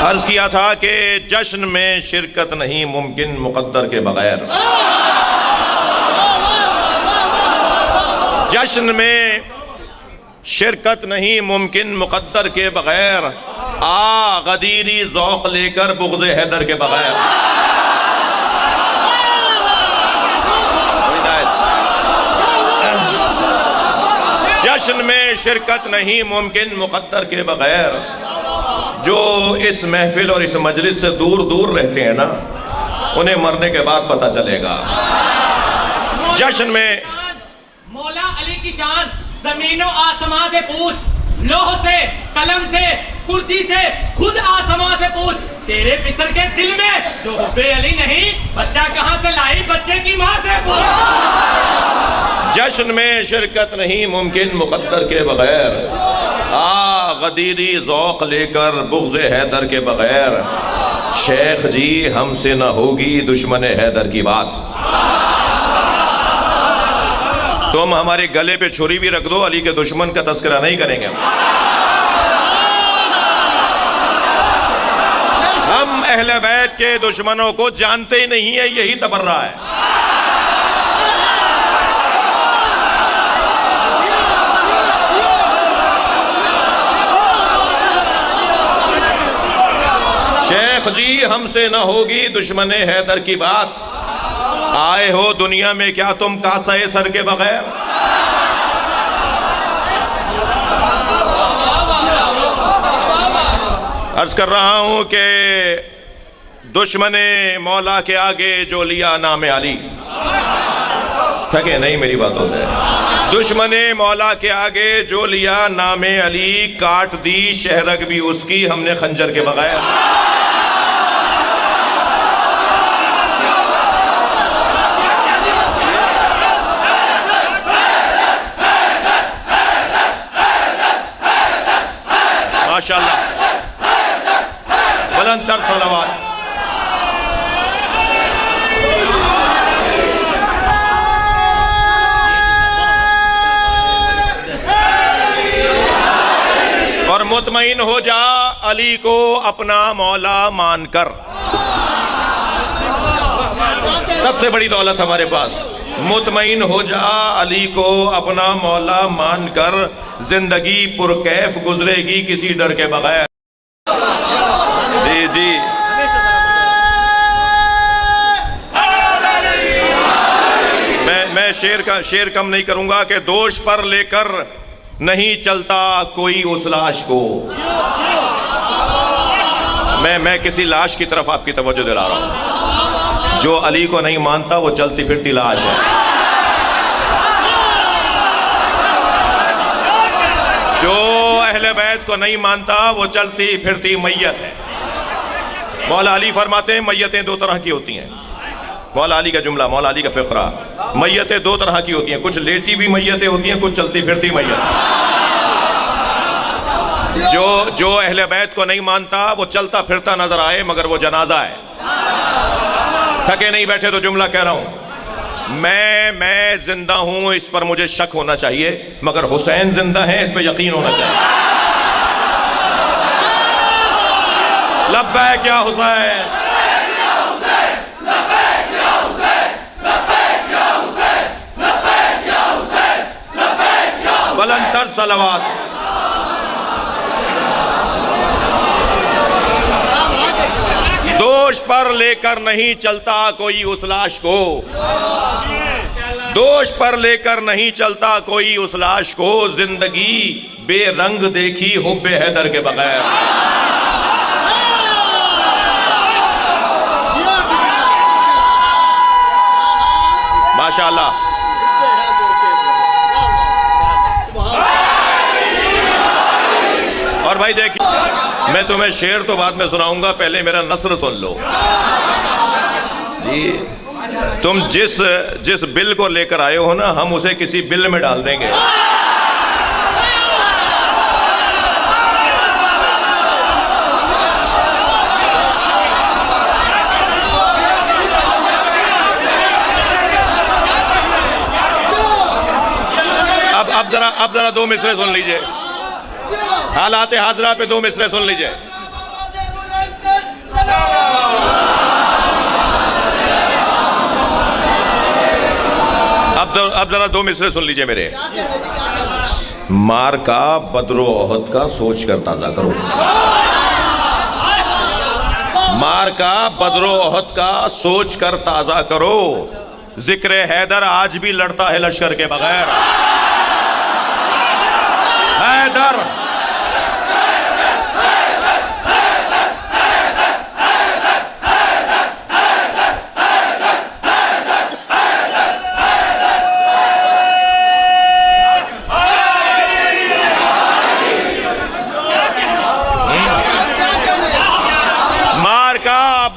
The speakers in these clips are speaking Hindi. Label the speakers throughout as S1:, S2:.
S1: अर्ज किया था कि जश्न में शिरकत नहीं मुमकिन मुक़द्दर के बगैर। जश्न में शिरकत नहीं मुमकिन मुक़द्दर के बगैर। आ गदीरी ज़ौक़ लेकर बुग़्ज़े हैदर के बगैर। जश्न में शिरकत नहीं मुमकिन मुक़द्दर के बगैर। जो इस महफिल और इस मजलिस से दूर दूर रहते हैं ना, उन्हें मरने के बाद पता चलेगा। जश्न में
S2: मौला अली की शान जमीनों आसमां से पूछ, लोह से, कलम से, कुर्सी से, खुद आसमां से पूछ। तेरे पिसर के दिल में जो हुब्बे अली नहीं, बच्चा कहां से लाई बच्चे की मां से पूछ।
S1: जश्न में शिरकत नहीं मुमकिन मुक़द्दर के बगैर। आ गदीरी ज़ौक़ लेकर बुग़्ज़े हैदर के बगैर। शेख जी हमसे न होगी दुश्मन हैदर की बात। तुम हमारे गले पे छुरी भी रख दो, अली के दुश्मन का तस्करा नहीं करेंगे। हम अहले बैत के दुश्मनों को जानते ही नहीं है, यही तबर्रा है। शेख जी हमसे न होगी दुश्मन हैदर की बात। आए हो दुनिया में क्या तुम कासाए सर के बगैर। अर्ज कर रहा हूं कि दुश्मने मौला के आगे जो लिया नाम अली। थके नहीं मेरी बातों से। दुश्मने मौला के आगे जो लिया नाम अली, काट दी शहरग भी उसकी हमने खंजर के बगैर। माशाअल्लाह, बुलंदतर सलावत। और मुतमईन हो जा अली को अपना मौला मानकर। सबसे बड़ी दौलत हमारे पास। मुतमईन हो जा अली को अपना मौला मानकर। जिंदगी पुरकैफ गुजरेगी किसी डर के बगैर। जी जी, मैं शेर कम नहीं करूंगा कि दोष पर लेकर नहीं चलता कोई उस लाश को। मैं किसी लाश की तरफ आपकी तवज्जो दिला रहा हूं। जो अली को नहीं मानता वो चलती फिरती लाश है। जो अहले बैत को नहीं मानता वो चलती फिरती मैयत है। मौला अली फरमाते हैं मैयतें दो तरह की होती हैं। मौला अली का जुमला, मौला अली का फ़िक्रा। मैयतें दो तरह की होती हैं, कुछ लेटी भी मैयतें होती हैं, कुछ चलती फिरती मैयत। जो अहले बैत को नहीं मानता वो चलता फिरता नजर आए मगर वो जनाजा है। थके नहीं बैठे तो जुमला कह रहा हूं। मैं जिंदा हूं इस पर मुझे शक होना चाहिए, मगर हुसैन जिंदा है इस पर यकीन होना चाहिए। लब्बैक या हुसैन, बुलंदतर सलावत। दोष पर लेकर नहीं चलता कोई उस लाश को। दोष पर लेकर नहीं चलता कोई उस लाश को। जिंदगी बेरंग देखी हुब्बे हैदर के बगैर। माशाअल्लाह। और भाई देखिए, मैं तुम्हें शेर तो बाद में सुनाऊंगा, पहले मेरा नस्र सुन लो जी। तुम जिस बिल को लेकर आए हो ना, हम उसे किसी बिल में डाल देंगे। अब जरा दो मिसरे सुन लीजिए। हालात हाजरा पे दो मिसरे सुन लीजिए। अब जरा दो मिसरे सुन लीजिए मेरे। मार का बदरो ओहद का सोच कर ताजा करो, मार का बदरो ओहद का सोच कर ताजा करो। जिक्र हैदर आज भी लड़ता है लश्कर के बगैर। हैदर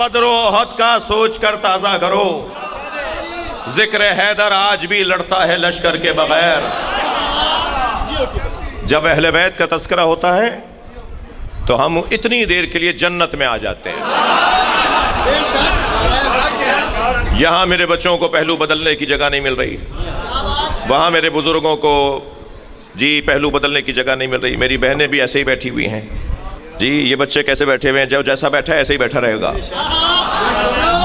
S1: बदरो ओहद का सोच कर ताजा करो। जिक्र हैदर आज भी लड़ता है लश्कर के बगैर। जब अहले बैत का तस्करा होता है तो हम इतनी देर के लिए जन्नत में आ जाते हैं। यहां मेरे बच्चों को पहलू बदलने की जगह नहीं मिल रही, वहां मेरे बुजुर्गों को जी पहलू बदलने की जगह नहीं मिल रही। मेरी बहनें भी ऐसे ही बैठी हुई हैं जी। ये बच्चे कैसे बैठे हुए हैं, जो जैसा बैठा है ऐसे ही बैठा रहेगा।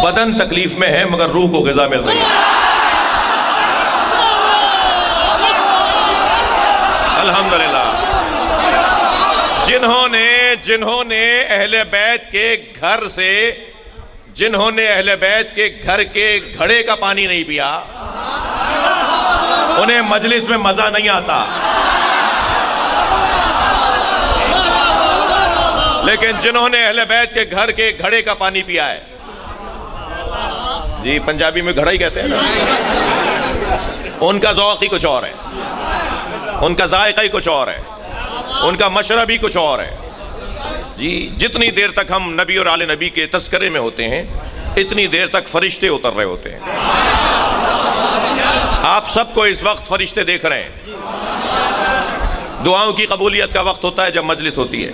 S1: बदन तकलीफ में है मगर रूह को ग़िज़ा मिल रही है। अल्हम्दुलिल्लाह। जिन्होंने अहले बैत के घर से, जिन्होंने अहले बैत के घर के घड़े का पानी नहीं पिया, उन्हें मजलिस में मजा नहीं आता। लेकिन जिन्होंने अहले बैत के घर के घड़े का पानी पिया है, जी पंजाबी में घड़ा ही कहते हैं ना, उनका ज़ौक़ ही कुछ और है, उनका जायका ही कुछ और है, उनका मशरब ही कुछ और है जी। जितनी देर तक हम नबी और आले नबी के तस्करे में होते हैं, इतनी देर तक फरिश्ते उतर रहे होते हैं। आप सबको इस वक्त फरिश्ते देख रहे हैं। दुआओं की कबूलियत का वक्त होता है जब मजलिस होती है।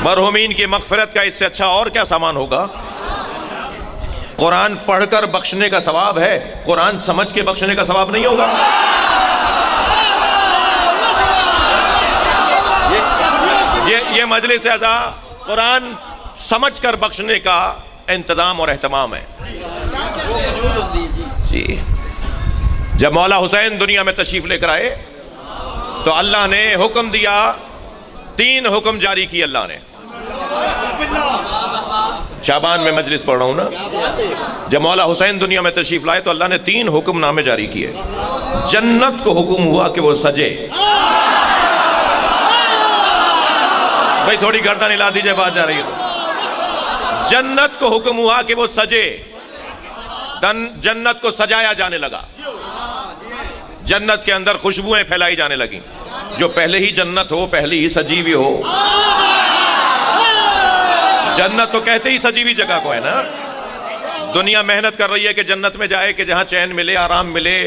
S1: मरहुमीन की मग़फ़िरत का इससे अच्छा और क्या सामान होगा। कुरान पढ़कर बख्शने का सवाब है, कुरान समझ के बख्शने का सवाब नहीं होगा। ये मजलिस ऐसा कुरान समझ कर बख्शने का इंतजाम और एहतमाम है जी। जब मौला हुसैन दुनिया में तशरीफ लेकर आए तो अल्लाह ने हुक्म दिया, 3 हुक्म जारी किए अल्लाह ने। शाबान में मजलिस पढ़ रहा हूं ना। जब मौला हुसैन दुनिया में तशरीफ लाए तो अल्लाह ने 3 हुक्मनामे जारी किए। जन्नत को हुक्म हुआ कि वो सजे। भाई थोड़ी गर्दन हिला दीजिए, बात जा रही है तो। जन्नत को हुक्म हुआ कि वो सजे। जन्नत को सजाया जाने लगा। जन्नत के अंदर खुशबुएं फैलाई जाने लगी। जो पहले ही जन्नत हो, पहले ही सजी हुई हो। जन्नत तो कहते ही सजी हुई जगह को है ना। दुनिया मेहनत कर रही है कि जन्नत में जाए कि जहां चैन मिले, आराम मिले,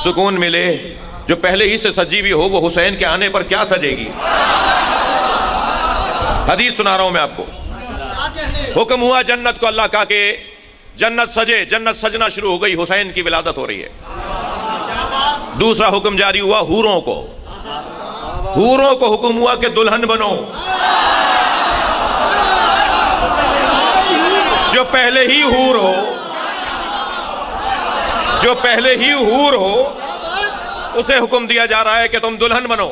S1: सुकून मिले। जो पहले ही से सजी हुई हो वो हुसैन के आने पर क्या सजेगी। हदीस सुना रहा हूं मैं आपको। हुक्म हुआ जन्नत को अल्लाह का कि जन्नत सजे। जन्नत सजना शुरू हो गई, हुसैन की विलादत हो रही है। दूसरा हुक्म जारी हुआ हूरों को। हूरों को हुक्म हुआ कि दुल्हन बनो। जो पहले ही हूर हो, जो पहले ही हूर हो, उसे हुक्म दिया जा रहा है कि तुम दुल्हन बनो।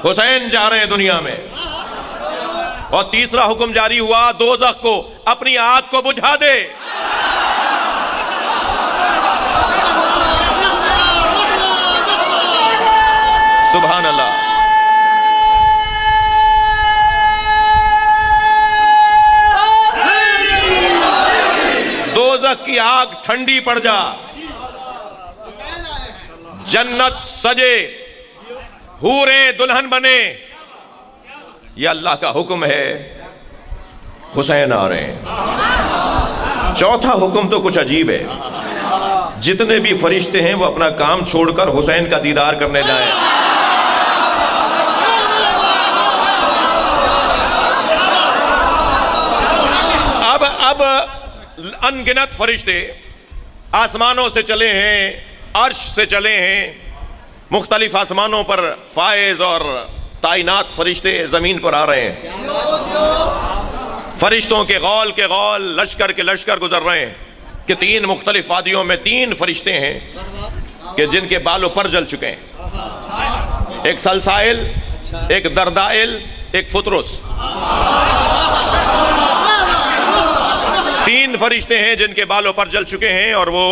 S1: हुसैन जा रहे हैं दुनिया में। और तीसरा हुक्म जारी हुआ दोज़ख को, अपनी आग को बुझा दे। सुभान अल्लाह। दोज़ख की आग ठंडी पड़ जा, जन्नत सजे, हूरे दुल्हन बने। यह अल्लाह का हुक्म है। हुसैन आ रहे हैं। चौथा हुक्म तो कुछ अजीब है। जितने भी फरिश्ते हैं वो अपना काम छोड़कर हुसैन का दीदार करने जाएं। अब अनगिनत फरिश्ते आसमानों से चले हैं, अर्श से चले हैं। मुख्तलिफ आसमानों पर फायज और ताइनात फरिश्ते जमीन पर आ रहे हैं। फरिश्तों के गौल, लश्कर के लश्कर गुजर रहे हैं। कि 3 मुख्तलिफ वादियों में 3 फरिश्ते हैं कि जिनके बालों पर जल चुके हैं। एक सलसाइल, एक दरदाइल, एक फुतरुस। 3 फरिश्ते हैं जिनके बालों पर जल चुके हैं और वो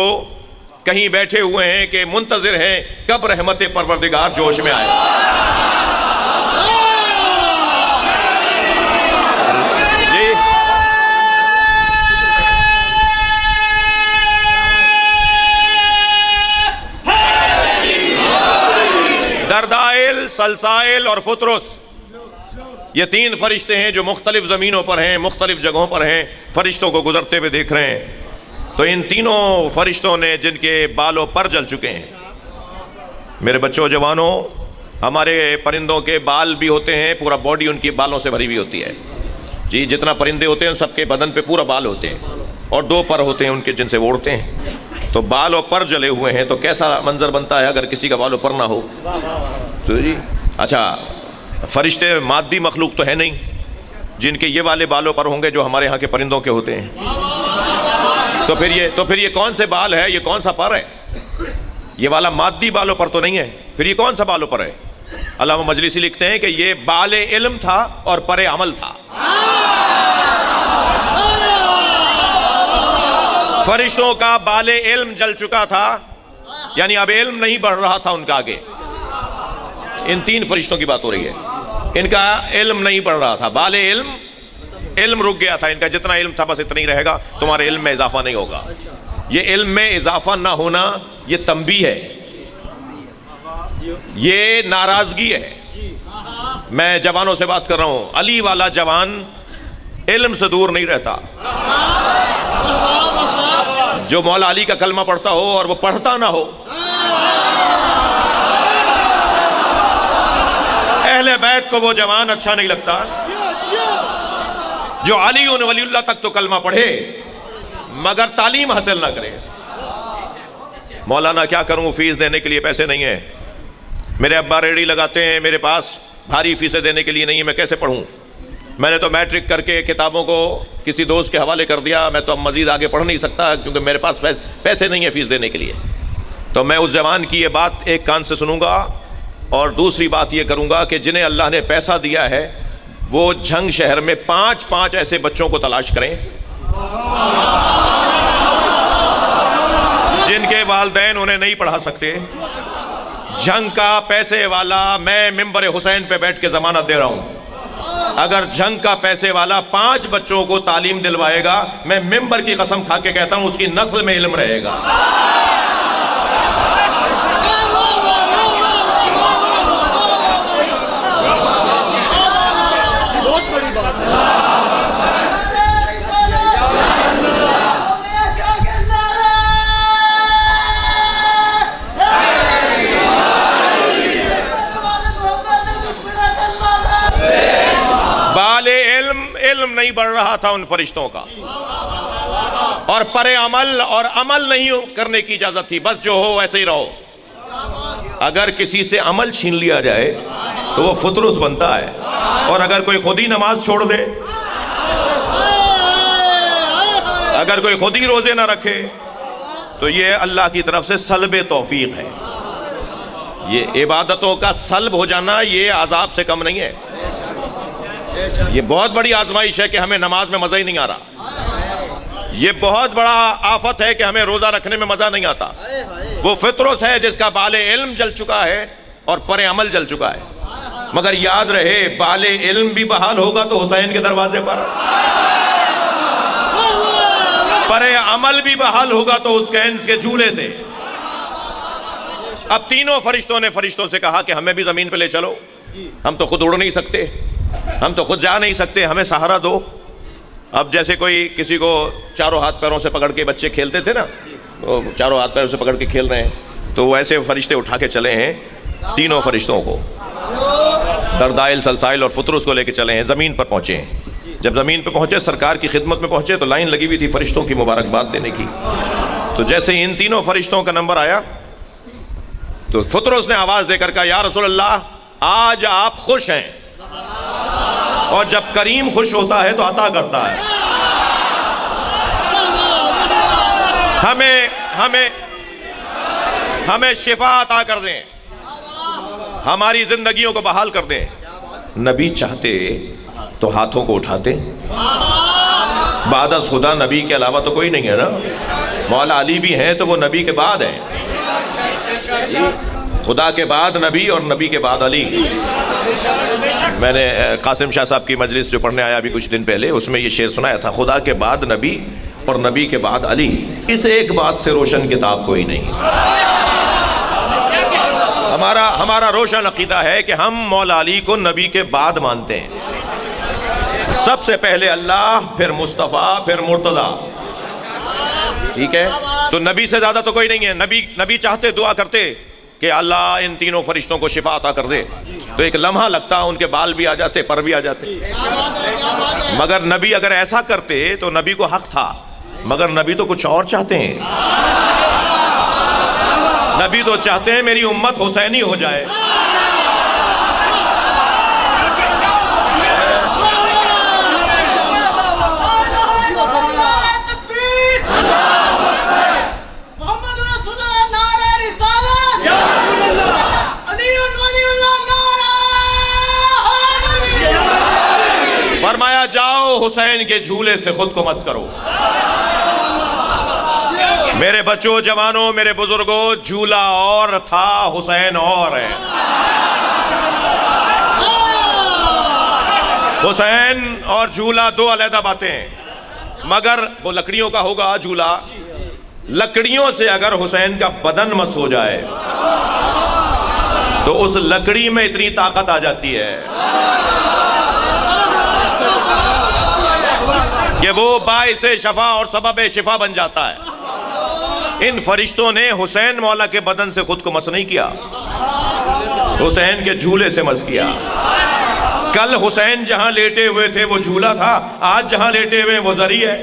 S1: कहीं बैठे हुए हैं कि मुंतजिर हैं कब रहमत परवरदिगार जोश में आए। जी दरदाइल, सलसाइल और फुतरुस, ये 3 फरिश्ते हैं जो मुख्तलिफ ज़मीनों पर हैं, मुख्तलिफ जगहों पर हैं, फरिश्तों को गुजरते हुए देख रहे हैं। तो इन तीनों फरिश्तों ने जिनके बालों पर जल चुके हैं, मेरे बच्चों जवानों, हमारे परिंदों के बाल भी होते हैं, पूरा बॉडी उनकी बालों से भरी हुई होती है। जी जितना परिंदे होते हैं सबके बदन पे पूरा बाल होते हैं और 2 पर होते हैं उनके जिनसे वो उड़ते हैं। तो बाल और पर जले हुए हैं तो कैसा मंजर बनता है अगर किसी का बाल और पर ना हो। तो जी अच्छा, फरिश्ते मादी मखलूक तो है नहीं जिनके ये वाले बालों पर होंगे जो हमारे यहाँ के परिंदों के होते हैं। तो फिर ये कौन से बाल है, ये कौन सा पर है? ये वाला मादी बालों पर तो नहीं है, फिर ये कौन सा बालों पर है? अल्लामा मजलिसी लिखते हैं कि ये बाले इल्म था और परे अमल था। फरिश्तों का बाले इल्म जल चुका था, यानी अब इल्म नहीं बढ़ रहा था उनका आगे। इन 3 फरिश्तों की बात हो रही है, इनका इल्म नहीं बढ़ रहा था, बाले इल्म रुक गया था इनका। जितना इल्म था बस इतना ही रहेगा, तुम्हारे इल्म में इजाफा नहीं होगा। ये इल्म में इजाफा ना होना ये तंबी है, ये नाराजगी है। मैं जवानों से बात कर रहा हूं, अली वाला जवान इल्म से दूर नहीं रहता। जो मौला अली का कलमा पढ़ता हो और वो पढ़ता ना हो, अहले बैत को वो जवान अच्छा नहीं लगता। जो अली उन वलीउल्लाह तक तो कलमा पढ़े मगर तालीम हासिल ना करे। मौलाना क्या करूं, फीस देने के लिए पैसे नहीं है, मेरे अब्बा रेडी लगाते हैं, मेरे पास भारी फीसें देने के लिए नहीं है, मैं कैसे पढ़ूं? मैंने तो मैट्रिक करके किताबों को किसी दोस्त के हवाले कर दिया, मैं तो अब मजीद आगे पढ़ नहीं सकता क्योंकि मेरे पास पैसे नहीं है फीस देने के लिए। तो मैं उस जवान की ये बात एक कान से सुनूंगा और दूसरी बात ये करूंगा कि जिन्हें अल्लाह ने पैसा दिया है वो झंग शहर में 5 ऐसे बच्चों को तलाश करें जिनके वालिदैन उन्हें नहीं पढ़ा सकते। झंग का पैसे वाला मैं मिंबर हुसैन पे बैठ के जमानत दे रहा हूं, अगर झंग का पैसे वाला 5 बच्चों को तालीम दिलवाएगा, मैं मिंबर की कसम खा के कहता हूं उसकी नस्ल में इल्म रहेगा। इल्म नहीं बढ़ रहा था उन फरिश्तों का और परे अमल और अमल नहीं करने की इजाजत थी, बस जो हो वैसे ही रहो। अगर किसी से अमल छीन लिया जाए तो वो फुतरुस बनता है, और अगर कोई खुद ही नमाज छोड़ दे, अगर कोई खुद ही रोजे ना रखे तो ये अल्लाह की तरफ से सल्ब तौफीक है। ये इबादतों का सल्ब हो जाना ये आजाब से कम नहीं है। ये बहुत बड़ी आजमाइश है कि हमें नमाज में मजा ही नहीं आ रहा। ये बहुत बड़ा आफत है कि हमें रोजा रखने में मजा नहीं आता। वो फितरुस है जिसका बाले इल्म जल चुका है और परे अमल जल चुका है। मगर याद रहे, बाले इल्म भी बहाल होगा तो हुसैन के दरवाजे पर, परे अमल भी बहाल होगा तो हुसैन के झूले से। अब तीनों फरिश्तों ने फरिश्तों से कहा कि हमें भी जमीन पे ले चलो, हम तो खुद उड़ नहीं सकते, हम तो खुद जा नहीं सकते, हमें सहारा दो। अब जैसे कोई किसी को चारों हाथ पैरों से पकड़ के बच्चे खेलते थे ना, तो चारों हाथ पैरों से पकड़ के खेल रहे हैं, तो वैसे फरिश्ते उठा के चले हैं तीनों फरिश्तों को, दरदाइल, सलसाइल और फुतरुस को लेके चले हैं। ज़मीन पर पहुँचे हैं। जब ज़मीन पर पहुँचे, सरकार की खिदमत में पहुँचे तो लाइन लगी हुई थी फरिश्तों की मुबारकबाद देने की। तो जैसे ही इन तीनों फरिश्तों का नंबर आया तो फुतरुस ने आवाज़ देकर कहा, या रसूल अल्लाह, आज आप खुश हैं, और जब करीम खुश होता है तो अता करता है। हमें हमें हमें शिफा अता कर दें, हमारी जिंदगियों को बहाल कर दें। नबी चाहते तो हाथों को उठाते। बादस खुदा नबी के अलावा तो कोई नहीं है ना। मौला अली भी हैं तो वो नबी के बाद हैं। खुदा के बाद नबी और नबी के बाद अली। मैंने कासिम शाह साहब की मजलिस जो पढ़ने आया अभी कुछ दिन पहले, उसमें ये शेर सुनाया था, खुदा के बाद नबी और नबी के बाद अली। इस एक बात से रोशन किताब कोई नहीं। हमारा रोशन अकीदा है कि हम मौला अली को नबी के बाद मानते हैं। सबसे पहले अल्लाह, फिर मुस्तफ़ा, फिर मुर्तज़ा। ठीक है, तो नबी से ज्यादा तो कोई नहीं है। नबी चाहते, दुआ करते कि अल्लाह इन तीनों फरिश्तों को शिफा अता कर दे, तो एक लम्हा लगता, उनके बाल भी आ जाते, पर भी आ जाते। मगर नबी अगर ऐसा करते तो नबी को हक था, मगर नबी तो कुछ और चाहते हैं। नबी तो चाहते हैं मेरी उम्मत हुसैनी हो जाए। फरमाया जाओ हुसैन के झूले से खुद को मस करो। मेरे बच्चों, जवानों, मेरे बुजुर्गों, झूला और था, हुसैन और है। हुसैन और झूला दो अलग बातें हैं, मगर वो लकड़ियों का होगा झूला। लकड़ियों से अगर हुसैन का बदन मस हो जाए तो उस लकड़ी में इतनी ताकत आ जाती है कि वो बाइसे शफा और सबब शिफा बन जाता है। इन फरिश्तों ने हुसैन मौला के बदन से खुद को मस नहीं किया, हुसैन के झूले से मस किया। कल हुसैन जहां लेटे हुए थे वो झूला था, आज जहां लेटे हुए वो जरी है।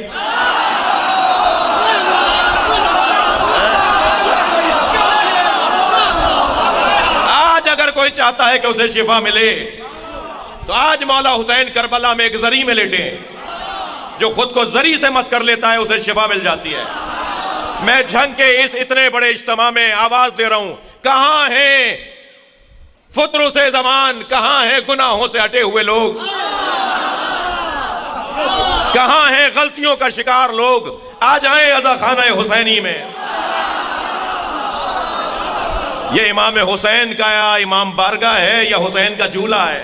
S1: आज अगर कोई चाहता है कि उसे शिफा मिले तो आज मौला हुसैन करबला में एक जरी में लेटे हैं। जो खुद को जरी से मस कर लेता है उसे शिफा मिल जाती है। मैं झंग के इस इतने बड़े इज्तिमा में आवाज दे रहा हूं, कहां हैं फुतरू से जमान, कहां हैं गुनाहों से हटे हुए लोग, कहां हैं गलतियों का शिकार लोग। आ जाएं अज़ा खाना हुसैनी में। ये इमाम हुसैन का या इमाम बारगाह है या हुसैन का झूला है।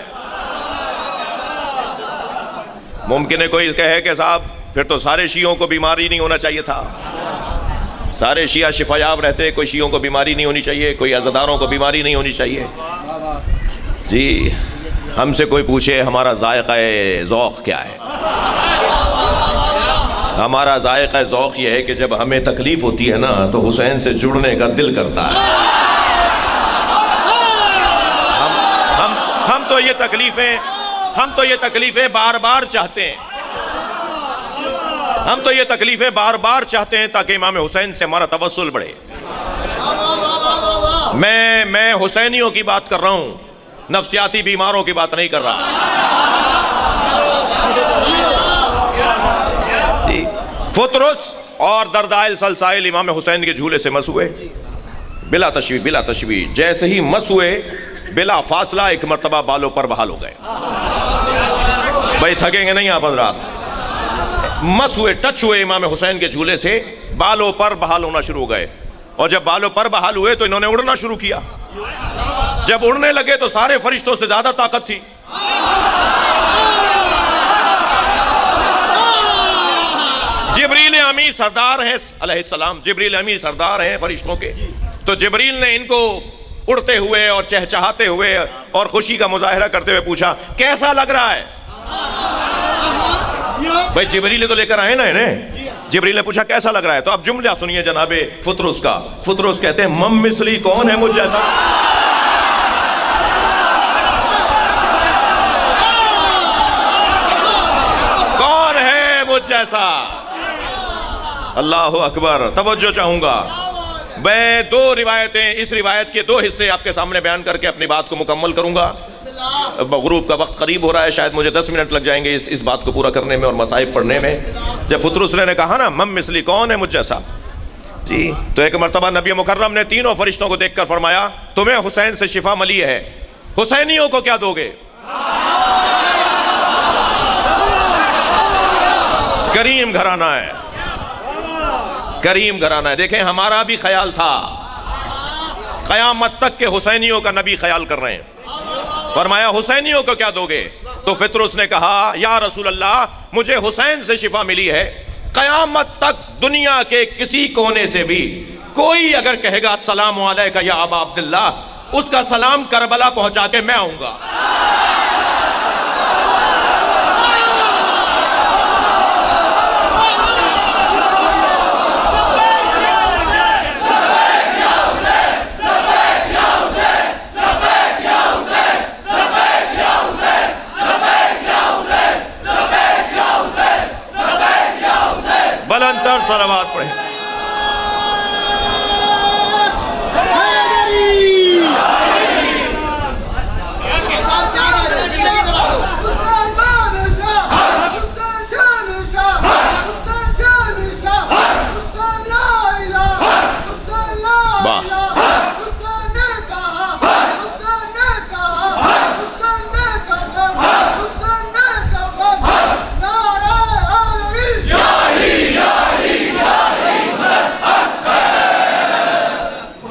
S1: मुमकिन है कोई कहे कि साहब फिर तो सारे शियों को बीमारी नहीं होना चाहिए था, सारे शिया शिफायाब रहते, कोई शियों को बीमारी नहीं होनी चाहिए, कोई अज़ादारों को बीमारी नहीं होनी चाहिए। जी, हमसे कोई पूछे हमारा ज़ायक़ा ज़ौक़ क्या है। हमारा ज़ायक़ा ज़ौक़ ये है कि जब हमें तकलीफ होती है ना तो हुसैन से जुड़ने का दिल करता है। हम तो ये तकलीफें बार बार चाहते हैं। हम तो ये तकलीफें बार बार चाहते हैं ताकि इमाम हुसैन से हमारा तवस्सुल बढ़े। मैं हुसैनियों की बात कर रहा हूं, नफ्सियाती बीमारों की बात नहीं कर रहा। फुतरुस और दर्दाइल सलसाइल इमाम हुसैन के झूले से मस हुए बिला तशबीह। जैसे ही मस हुए बिला फासला एक मर्तबा बालों पर बहाल हो गए। भाई थकेंगे नहीं आप हज़रात। मस हुए, टच हुए इमाम हुसैन के झूले से, बालों पर बहाल होना शुरू हो गए। और जब बालों पर बहाल हुए तो इन्होंने उड़ना शुरू किया। जब उड़ने लगे तो सारे फरिश्तों से ज्यादा ताकत थी। जिब्रील अमीर सरदार हैं अलैहिस्सलाम, जिब्रील अमीर सरदार हैं फरिश्तों के। तो जिब्रील ने इनको उड़ते हुए और चहचहाते हुए और खुशी का मुजाहिरा करते हुए पूछा, कैसा लग रहा है? भाई जिब्रील तो लेकर आए ना इन्हें। जिब्रील ने पूछा कैसा लग रहा है? तो अब जुमला सुनिए जनाबे फुतरुस का। फुतरुस कहते हैं, मम मिसली कौन है मुझ जैसा? कौन है मुझ जैसा? अल्लाह अकबर। तवज्जो चाहूंगा, मैं दो रिवायतें, इस रिवायत के दो हिस्से आपके सामने बयान करके अपनी बात को मुकम्मल करूंगा। गुरूब का वक्त करीब हो रहा है, शायद मुझे 10 मिनट लग जाएंगे इस बात को पूरा करने में और मसाइब पढ़ने में। जब फुतरुस ने कहा ना मम मिसली कौन है मुझ जैसा, जी। तो एक मरतबा नबी मुकर्रम ने तीनों फरिश्तों को देखकर फरमाया, तुम्हें हुसैन से शिफा मिली है, हुसैनियों को क्या दोगे? करीम घराना है, करीम घराना है। देखें, हमारा भी ख्याल था, क़यामत तक के हुसैनियों का नबी ख्याल कर रहे हैं। फरमाया हुसैनियों को क्या दोगे? तो फितरुस ने कहा, या रसूल अल्लाह, मुझे हुसैन से शिफा मिली है, क़यामत तक दुनिया के किसी कोने से भी कोई अगर कहेगा अस्सलामु अलैका या अबा अब्दुल्ला, उसका सलाम करबला पहुंचा के मैं आऊंगा। बुलंदतर सलावत पढ़े।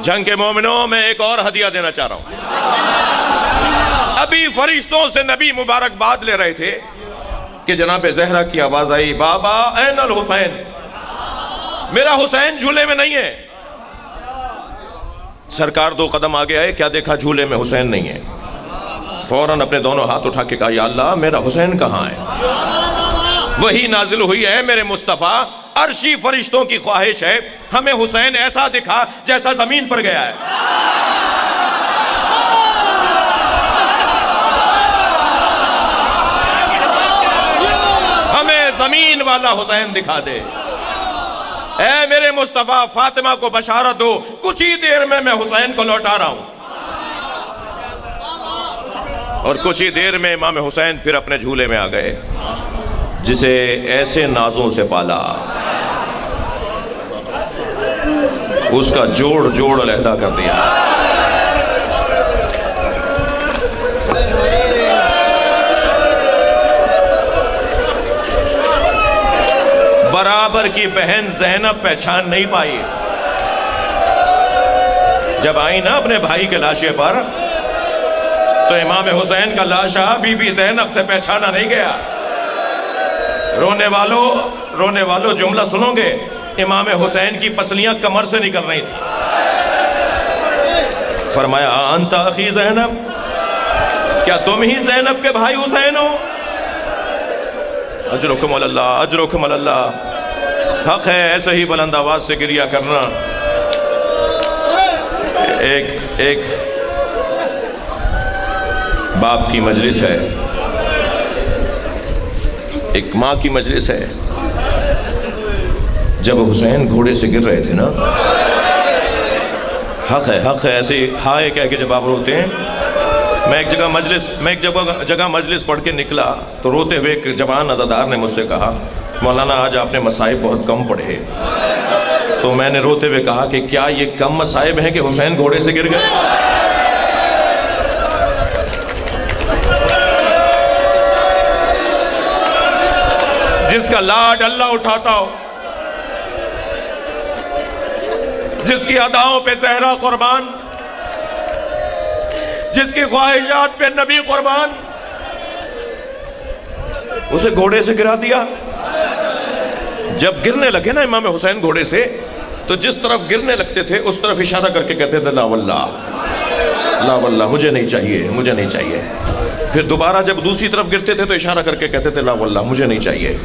S1: जंग के मोमिनों में एक और हदिया देना चाह रहा हूं। अभी फरिश्तों से नबी मुबारकबाद ले रहे थे कि जनाब ज़हरा की आवाज आई, बाबा ऐनल हुसैन, मेरा हुसैन झूले में नहीं है। सरकार 2 कदम आगे आए, क्या देखा? झूले में हुसैन नहीं है। फौरन अपने दोनों हाथ उठा के कहा, या अल्लाह, मेरा हुसैन कहाँ है? वही नाजिल हुई है, मेरे मुस्तफ़ा, अर्शी फरिश्तों की ख्वाहिश है, हमें हुसैन ऐसा दिखा जैसा जमीन पर गया है। हमें जमीन वाला हुसैन दिखा दे। ऐ मेरे मुस्तफा, फातिमा को बशारत दो, कुछ ही देर में मैं हुसैन को लौटा रहा हूं। और कुछ ही देर में इमाम हुसैन फिर अपने झूले में आ गए, जिसे ऐसे नाजों से पाला, उसका जोड़ जोड़ अलहदा कर दिया। बराबर की बहन ज़ैनब पहचान नहीं पाई। जब आई ना अपने भाई के लाशे पर, तो इमाम हुसैन का लाशा बीबी ज़ैनब से पहचाना नहीं गया। रोने वालों जुमला सुनोगे, इमाम हुसैन की पसलियां कमर से निकल रही थी। फरमाया, अंत अखी ज़ैनब, क्या तुम ही ज़ैनब के भाई हुसैन हो? अजरुकुम अल्लाह, अजरुकुम अल्लाह। हक है ऐसे ही बुलंद आवाज से गिरिया करना। एक बाप की मजलिस है, एक माँ की मजलिस है। जब हुसैन घोड़े से गिर रहे थे ना, हक है ऐसे हाय कह के जब आप रोते हैं। मैं एक जगह मजलिस पढ़ के निकला तो रोते हुए एक जवान अज़ादार ने मुझसे कहा, मौलाना आज आपने मसाइब बहुत कम पढ़े। तो मैंने रोते हुए कहा कि क्या ये कम मसाइब हैं कि हुसैन घोड़े से गिर गए? जिसका लाड अल्लाह उठाता हो, जिसकी अदाओं पे ज़हरा कुर्बान, जिसकी ख्वाहिशात पे नबी कुर्बान, उसे घोड़े से गिरा दिया। जब गिरने लगे ना इमाम हुसैन घोड़े से, तो जिस तरफ गिरने लगते थे उस तरफ इशारा करके कहते थे, ला वल्लाह, ला वल्लाह, मुझे नहीं चाहिए, मुझे नहीं चाहिए। फिर दोबारा जब दूसरी तरफ गिरते थे तो इशारा करके कहते थे, ला वल्लाह, मुझे नहीं चाहिए।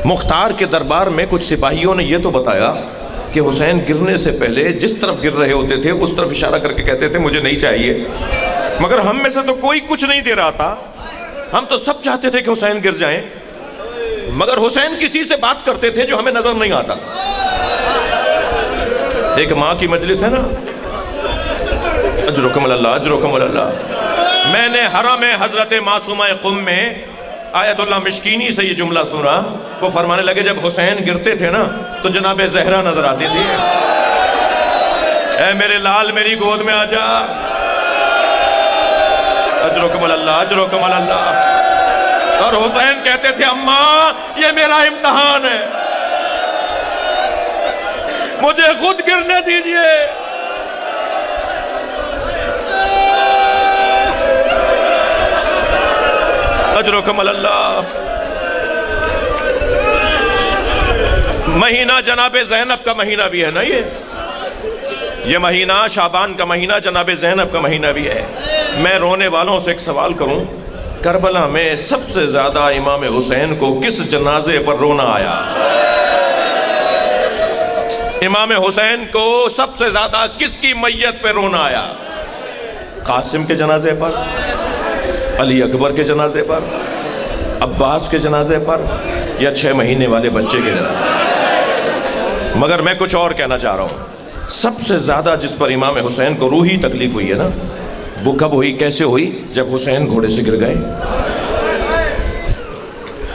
S1: मुख्तार के दरबार में कुछ सिपाहियों ने यह तो बताया कि हुसैन गिरने से पहले जिस तरफ गिर रहे होते थे उस तरफ इशारा करके कहते थे, मुझे नहीं चाहिए। मगर हम में से तो कोई कुछ नहीं दे रहा था, हम तो सब चाहते थे कि हुसैन गिर जाएं, मगर हुसैन किसी से बात करते थे जो हमें नजर नहीं आता था। एक माँ की मजलिस है ना, अजरुकुम अल्लाह, अजरुकुम अल्लाह। मैंने हरम हजरत मासूमा क़ुम में आयतुल्लाह मिश्कीनी से ये जुमला सुना वो फरमाने लगे जब हुसैन गिरते थे ना तो जनाब जहरा नजर आती थी। ऐ मेरे लाल मेरी गोद में आ जा, अजरुकम अल्लाह, अजरुकम अल्लाह। और हुसैन कहते थे अम्मा ये मेरा इम्तिहान है, मुझे खुद गिरने दीजिए। अजरुकम अल्लाह। महीना जनाबे ज़ैनब का महीना भी है ना, ये महीना शाबान का महीना जनाबे ज़ैनब का महीना भी है। मैं रोने वालों से एक सवाल करूं, करबला में सबसे ज्यादा इमाम हुसैन को किस जनाजे पर रोना आया? इमाम हुसैन को सबसे ज्यादा किसकी मैयत पे रोना आया? कासिम के जनाजे पर, अली अकबर के जनाजे पर, अब्बास के जनाजे पर, या 6 महीने वाले बच्चे के जनाजे? मगर मैं कुछ और कहना चाह रहा हूं, सबसे ज्यादा जिस पर इमाम हुसैन को रूही तकलीफ हुई है ना, वो कब हुई, कैसे हुई? जब हुसैन घोड़े से गिर गए,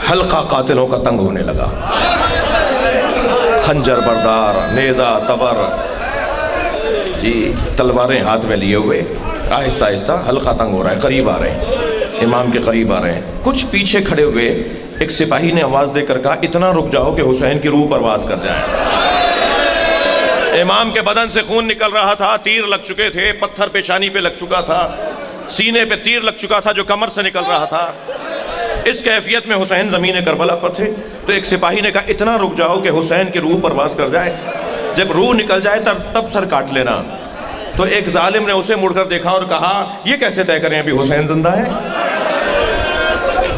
S1: हल्का कातिलों का तंग होने लगा, खंजर बरदार, नेजा तबर, जी तलवारें हाथ में लिए हुए, आहिस्ता आहिस्ता हल्का तंग हो रहा है, करीब आ रहे हैं, इमाम के करीब आ रहे हैं। कुछ पीछे खड़े हुए एक सिपाही ने आवाज देकर कहा इतना रुक जाओ कि हुसैन की रूह परवाज कर जाए। इमाम के बदन से खून निकल रहा था, तीर लग चुके थे, पत्थर पेशानी पे लग चुका था, सीने पे तीर लग चुका था जो कमर से निकल रहा था। इस कैफियत में हुसैन ज़मीन करबला पर थे। तो एक सिपाही ने कहा इतना रुक जाओ कि हुसैन की रूह परवाज कर जाए, जब रूह निकल जाए तब सर काट लेना। तो एक जालिम ने उसे मुड़कर देखा और कहा ये कैसे तय करें अभी हुसैन जिंदा है?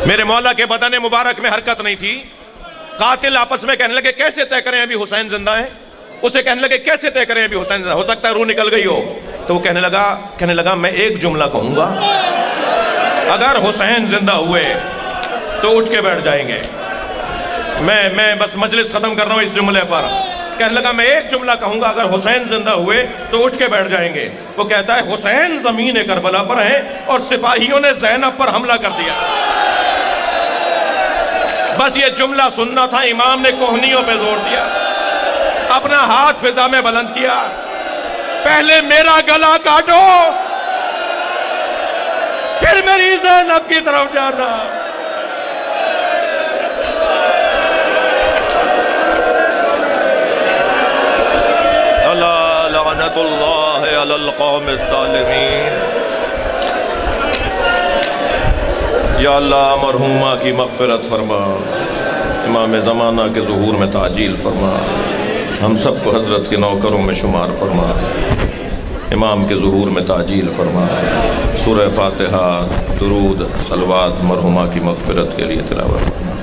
S1: मेरे मौला के बदन मुबारक में हरकत नहीं थी। कातिल आपस में कहने लगे कैसे तय करें अभी हुसैन जिंदा है? उसे कहने लगे कैसे तय करें अभी हुसैन जिंदा, हो सकता है रूह निकल गई हो। तो वो कहने लगा मैं एक जुमला कहूंगा, अगर हुसैन जिंदा हुए तो उठ के बैठ जाएंगे। मैं बस मजलिस खत्म कर रहा हूं इस जुमले पर। कहने लगा मैं एक जुमला कहूंगा, अगर हुसैन जिंदा हुए तो उठ के बैठ जाएंगे। वो कहता है हुसैन जमीन करबला पर है और सिपाहियों ने ज़ैनब पर हमला कर दिया। बस ये जुमला सुनना था, इमाम ने कोहनियों पे जोर दिया, अपना हाथ फिजा में बुलंद किया, पहले मेरा गला काटो फिर मेरी ज़ैनब की तरफ जाना। लअनतुल्लाह अलल कौमिज़ ज़ालिमीन। या अल्लाह मरहूमा की मग़फ़िरत फरमा, इमाम ज़माना के ज़ुहूर में ताजील फरमा, हम सबको हज़रत के नौकरों में शुमार फरमा, इमाम के ज़ुहूर में ताजील फरमा। सूरह फ़ातिहा, दुरूद, सलवात मरहूमा की मग़फ़िरत के लिए तिलावत फरमा।